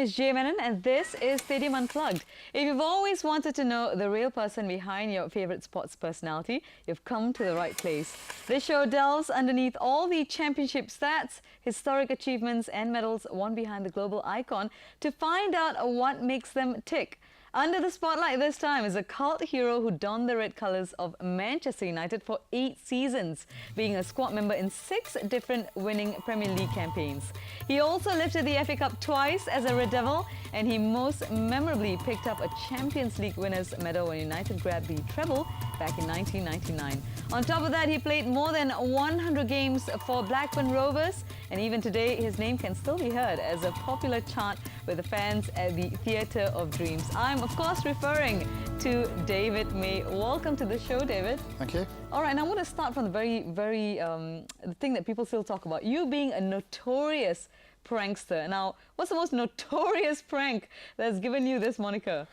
is Jay Menon and this is Stadium Unplugged. If you've always wanted to know the real person behind your favourite sports personality, you've come to the right place. This show delves underneath all the championship stats, historic achievements and medals won behind the global icon to find out what makes them tick. Under the spotlight this time is a cult hero who donned the red colours of Manchester United for 8 seasons, being a squad member in 6 different winning Premier League campaigns. He also lifted the FA Cup twice as a Red Devil, and he most memorably picked up a Champions League winners' medal when United grabbed the treble back in 1999. On top of that, he played more than 100 games for Blackburn Rovers, and even today his name can still be heard as a popular chant with the fans at the Theatre of Dreams. I'm of course referring to David May. Welcome to the show, David. Thank you. All right, now I want to start from the the thing that people still talk about, you being a notorious prankster. Now, what's the most notorious prank that's given you this moniker?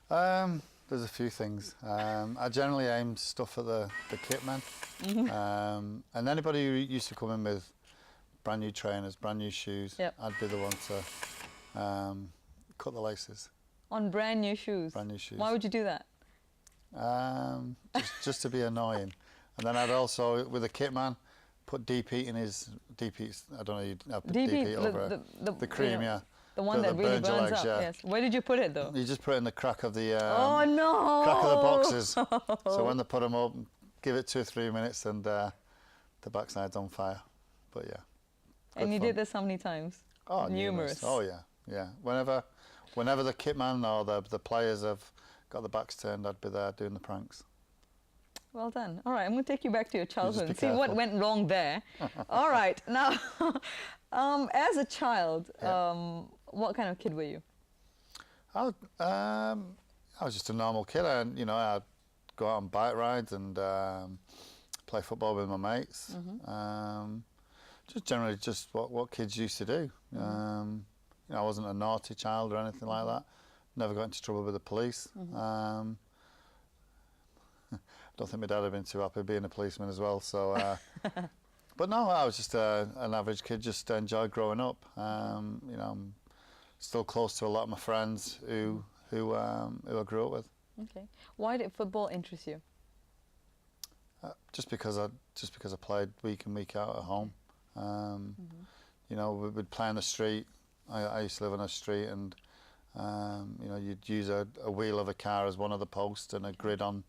There's a few things. I generally aim stuff at the kit man. And anybody who used to come in with brand new trainers, brand new shoes, I'd be the one to cut the laces. On brand new shoes? Brand new shoes. Why would you do that? Just to be annoying. And then I'd also, with a kit man, put deep heat in his, I don't know, you'd put deep heat over the cream, you know, yeah. The one that really burns up, yes. Where did you put it though? You just put it in the crack of the oh no! Crack of the boxes. So when they put them up, give it 2 or 3 minutes and the backside's on fire. But yeah. And you did this how many times? Oh, numerous. Oh yeah, yeah. Whenever the kit man or the players have got the backs turned, I'd be there doing the pranks. Well done. All right, I'm going to take you back to your childhood and see what went wrong there. All right, now, as a child, what kind of kid were you? I was just a normal kid. I'd go out on bike rides and play football with my mates. Just generally just what kids used to do. I wasn't a naughty child or anything like that. Never got into trouble with the police. I don't think my dad had been too happy being a policeman as well. So, but no, I was just an average kid. Just enjoyed growing up. I'm still close to a lot of my friends who I grew up with. Okay. Why did football interest you? Just because I played week in week out at home. We'd play on the street. I used to live on a street, and you'd use a wheel of a car as one of the posts and a grid on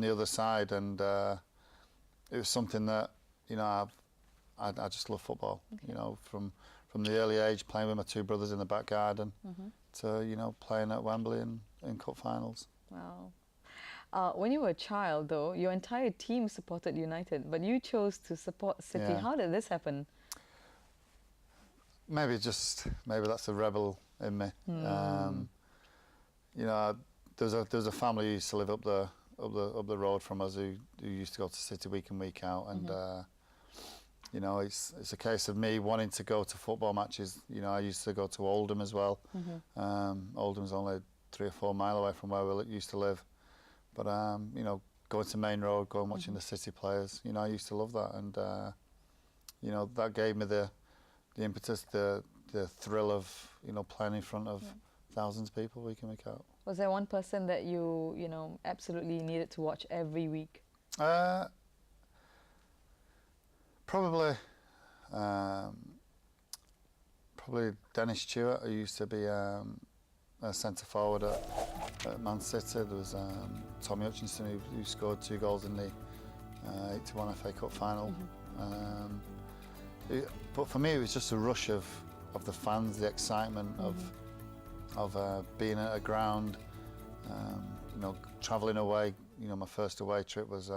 the other side, and it was something that I just love football. Okay. From the early age, playing with my 2 brothers in the back garden to playing at Wembley in cup finals. Wow. When you were a child, though, your entire team supported United, but you chose to support City. Yeah. How did this happen? Maybe that's the rebel in me. There was a family who used to live up the road from us who used to go to City week in week out, and it's a case of me wanting to go to football matches. I used to go to Oldham as well. Oldham's only 3 or 4 miles away from where we used to live, but going to Main Road, going watching the City players. I used to love that, and that gave me the impetus, the thrill of playing in front of thousands of people week in week out. Was there one person that you absolutely needed to watch every week? Probably Dennis Stewart, who used to be a centre forward at Man City. There was Tommy Hutchinson who scored 2 goals in the 81 FA Cup final. But for me, it was just a rush of the fans, the excitement of being at a ground, travelling away. My first away trip was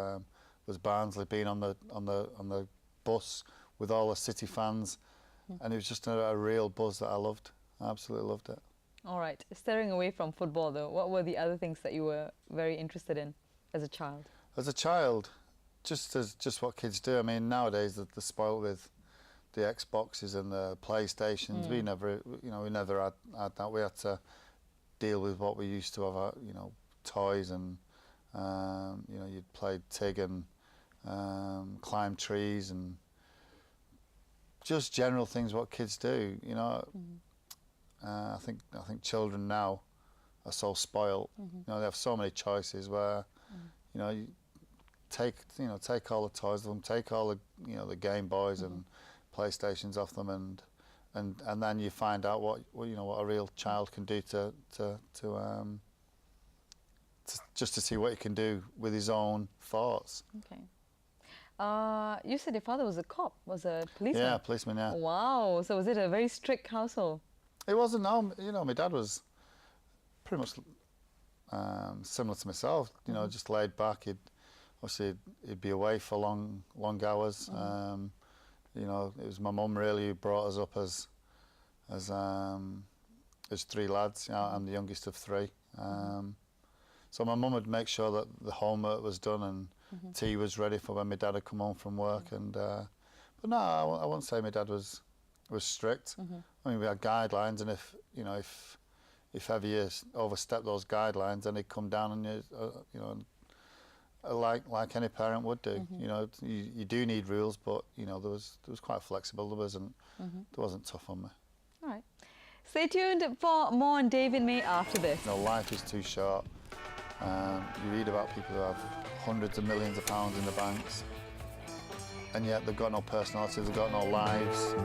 Barnsley, being on the bus with all the City fans, and it was just a real buzz that I loved. I absolutely loved it. All right, steering away from football though, what were the other things that you were very interested in as a child? As a child, just what kids do. I mean, nowadays they're spoiled with the Xboxes and the PlayStations. We never had that. We had to deal with what we used to have, toys, and you'd play Tig and climb trees and just general things what kids do. I think children now are so spoiled. You know, they have so many choices where, you know, you take all the toys of them, take all the the Game Boys and PlayStations off them, and then you find out what a real child can do to just to see what he can do with his own thoughts. Okay. You said your father was a cop, was a policeman? Yeah, policeman, yeah. Wow. So was it a very strict household? It wasn't, no. You know, my dad was pretty much similar to myself, you know, just laid back. He'd be away for long hours. You know, it was my mum really who brought us up as 3 lads. You know, I'm the youngest of 3. So my mum would make sure that the homework was done and tea was ready for when my dad had come home from work. And but no, I wouldn't say my dad was strict. I mean, we had guidelines, and if ever you overstepped those guidelines, then he'd come down and like any parent would do. You know, you do need rules, but you know there was quite flexible. There wasn't tough on me. All right. Stay tuned for more on David May after this. You know, life is too short. You read about people who have hundreds of millions of pounds in the banks, and yet they've got no personality, they've got no lives.